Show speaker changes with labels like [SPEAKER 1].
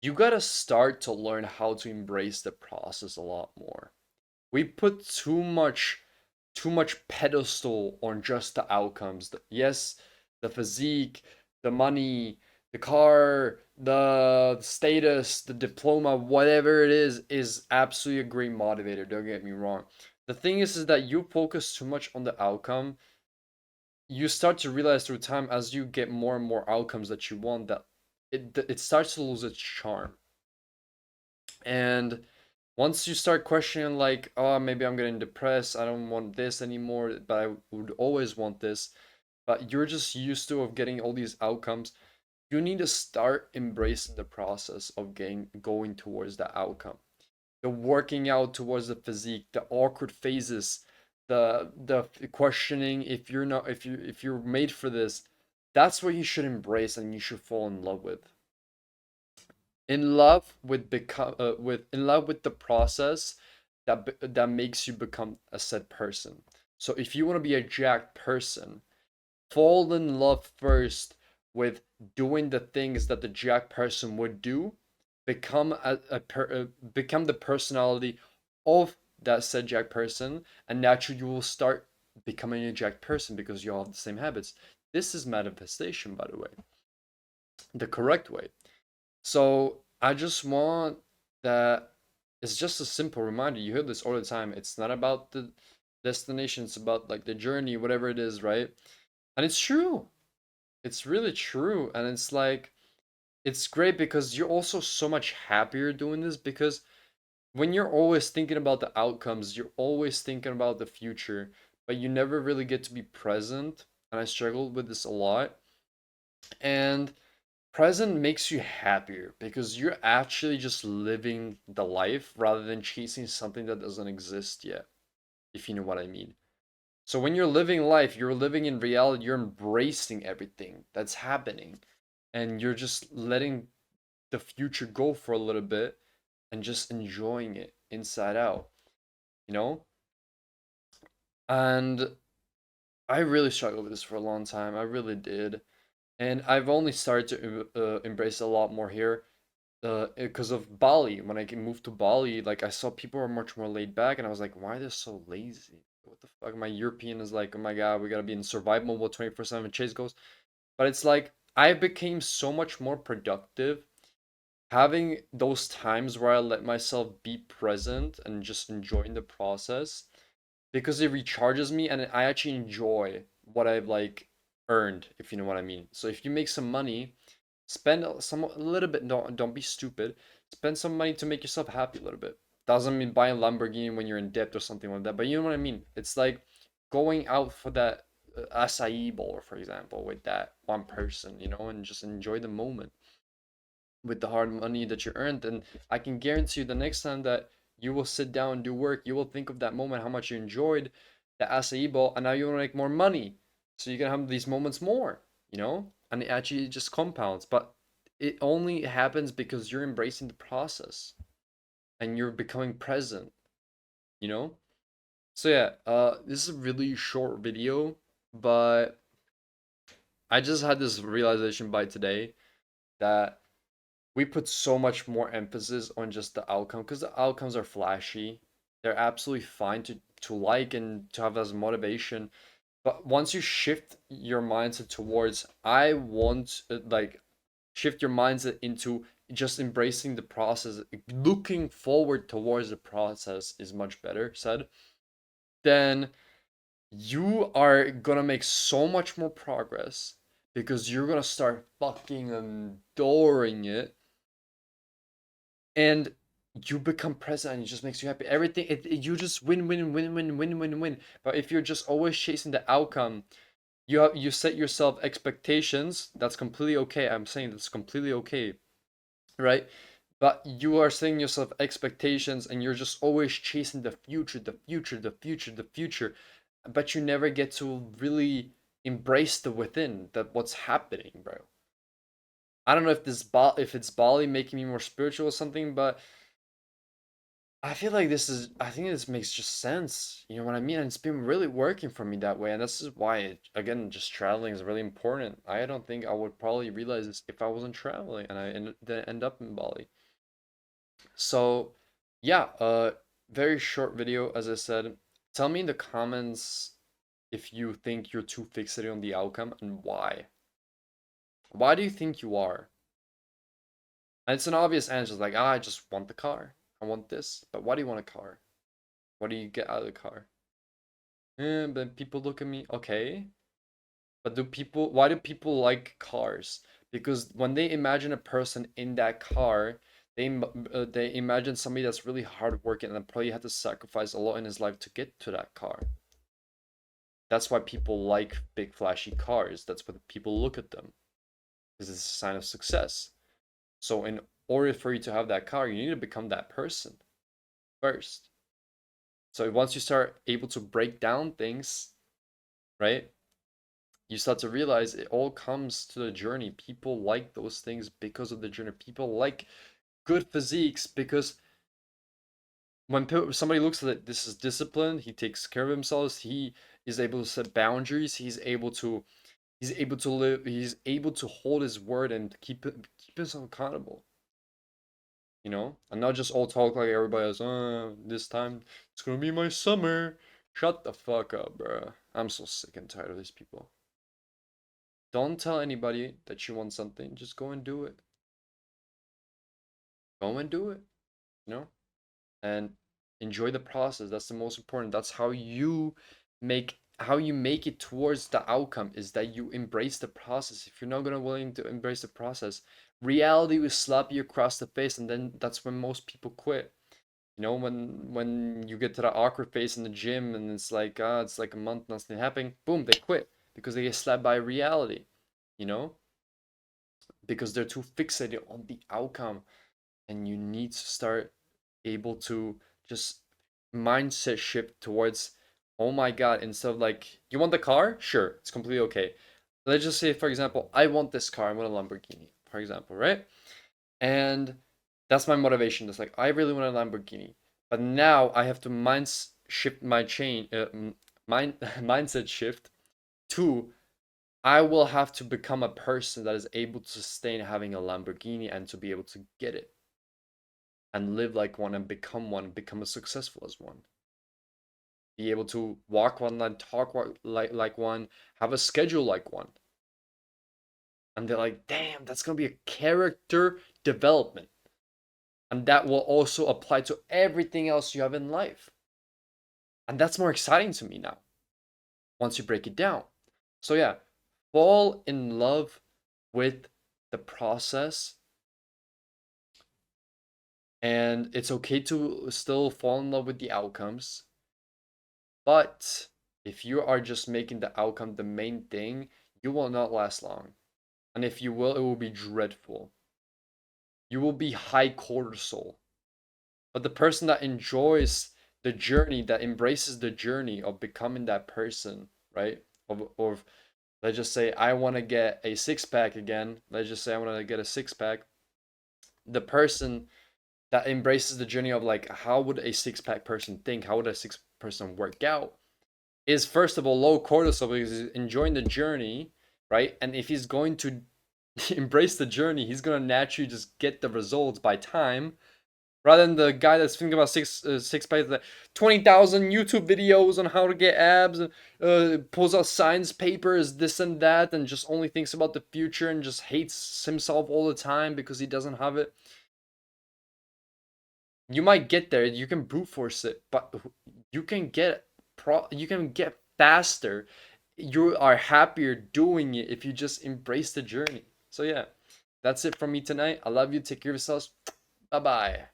[SPEAKER 1] You gotta start to learn how to embrace the process a lot more. We put too much pedestal on just the outcomes. Yes, the physique, the money, the car, the status, the diploma, whatever it is absolutely a great motivator. Don't get me wrong. The thing is that you focus too much on the outcome. You start to realize through time as you get more and more outcomes that you want that it starts to lose its charm. And once you start questioning, like, oh, maybe I'm getting depressed, I don't want this anymore, but I would always want this, but you're just used to of getting all these outcomes, you need to start embracing the process of getting going towards the outcome. The working out towards the physique, the awkward phases, the questioning if you're not if you're made for this, that's what you should embrace and you should fall in love with. In love with the process that makes you become a said person. So if you want to be a jacked person, fall in love first with doing the things that the jacked person would do. Become the personality of that said jacked person, and naturally you will start becoming a jacked person because you all have the same habits. This is manifestation, by the way, the correct way. So I just want that. It's just a simple reminder. You hear this all the time. It's not about the destination, it's about like the journey, whatever it is, right? And it's true. It's really true. And it's like, it's great because you're also so much happier doing this because when you're always thinking about the outcomes, you're always thinking about the future, but you never really get to be present. And I struggled with this a lot. And present makes you happier because you're actually just living the life rather than chasing something that doesn't exist yet, if you know what I mean. So when you're living life, you're living in reality, you're embracing everything that's happening and you're just letting the future go for a little bit and just enjoying it inside out, you know? And I really struggled with this for a long time. I really did. And I've only started to embrace a lot more here because of Bali. When I moved to Bali, like I saw people are much more laid back, and I was like, why are they so lazy? What the fuck? My European is like, oh my god, we gotta be in survival mode 24/7 chase goes. But it's like I became so much more productive having those times where I let myself be present and just enjoying the process because it recharges me and I actually enjoy what I've like earned, if you know what I mean. So if you make some money, spend a little bit. Don't be stupid. Spend some money to make yourself happy a little bit. Doesn't mean buy a Lamborghini when you're in debt or something like that. But you know what I mean. It's like going out for that acai bowl, for example, with that one person, and just enjoy the moment with the hard money that you earned. And I can guarantee you, the next time that you will sit down and do work, you will think of that moment, how much you enjoyed the acai bowl, and now you want to make more money. So you're gonna have these moments more, and it actually just compounds. But it only happens because you're embracing the process and you're becoming present, you know? So yeah, this is a really short video, but I just had this realization by today that we put so much more emphasis on just the outcome because the outcomes are flashy. They're absolutely fine to like and to have as motivation. But once you shift your mindset towards, I want, like, shift your mindset into just embracing the process, looking forward towards the process is much better said, then you are gonna make so much more progress because you're gonna start fucking adoring it and you become present and it just makes you happy. Everything you just win, win, win, win, win, win, win. But if you're just always chasing the outcome, you set yourself expectations. That's completely okay. I'm saying that's completely okay, right? But you are setting yourself expectations and you're just always chasing the future, the future, the future, the future. But you never get to really embrace the within that what's happening, bro. I don't know if if it's Bali making me more spiritual or something, but I feel like I think this makes just sense. You know what I mean? And it's been really working for me that way. And this is why, again, just traveling is really important. I don't think I would probably realize this if I wasn't traveling and then end up in Bali. So, yeah, very short video, as I said. Tell me in the comments if you think you're too fixated on the outcome and why. Why do you think you are? And it's an obvious answer, like, ah, I just want the car. I want this. But why do you want a car? What do you get out of the car? But people look at me, okay. But why do people like cars? Because when they imagine a person in that car, they imagine somebody that's really hardworking and probably had to sacrifice a lot in his life to get to that car. That's why people like big flashy cars. That's why people look at them. Because it's a sign of success. So in order for you to have that car, you need to become that person first. So once you start able to break down things, right? You start to realize it all comes to the journey. People like those things because of the journey. People like good physiques because when somebody looks at it, this is discipline. He takes care of himself. He is able to set boundaries. He's able to live. He's able to hold his word and keep himself accountable. You know, and not just all talk like everybody else. This time it's gonna be my summer. Shut the fuck up, bro. I'm so sick and tired of these people. Don't tell anybody that you want something. Just go and do it. Go and do it, you know? And enjoy the process. That's the most important. That's how you make it towards the outcome is that you embrace the process. If you're not gonna willing to embrace the process, reality will slap you across the face, and then that's when most people quit. You know, when you get to the awkward phase in the gym and it's like, it's like a month, nothing happening, boom, they quit because they get slapped by reality, you know? Because they're too fixated on the outcome. And you need to start able to just mindset shift towards, oh my god, instead of like, you want the car, sure, it's completely okay. Let's just say, for example, I want this car, I want a Lamborghini, for example, right? And that's my motivation. That's like, I really want a Lamborghini, but now I have to shift my mindset shift to, I will have to become a person that is able to sustain having a Lamborghini and to be able to get it and live like one and become one, become as successful as one. Be able to walk one and talk like one, have a schedule like one. And they're like, damn, that's gonna be a character development. And that will also apply to everything else you have in life. And that's more exciting to me now, once you break it down. So yeah, fall in love with the process. And it's okay to still fall in love with the outcomes. But if you are just making the outcome the main thing, you will not last long. And if you will, it will be dreadful. You will be high cortisol. But the person that enjoys the journey, that embraces the journey of becoming that person, right? Of let's just say I want to get a six pack again. Let's just say I want to get a six pack. The person that embraces the journey of like, how would a six pack person think? How would a six person work out? Is first of all low cortisol because he's enjoying the journey, right? And if he's going to embrace the journey, he's gonna naturally just get the results by time, rather than the guy that's thinking about six packs, like 20,000 YouTube videos on how to get abs, pulls out science papers, this and that, and just only thinks about the future and just hates himself all the time because he doesn't have it. You might get there, you can brute force it, but you can get you can get faster. You are happier doing it if you just embrace the journey. So yeah, that's it from me tonight. I love you. Take care of yourselves. Bye bye.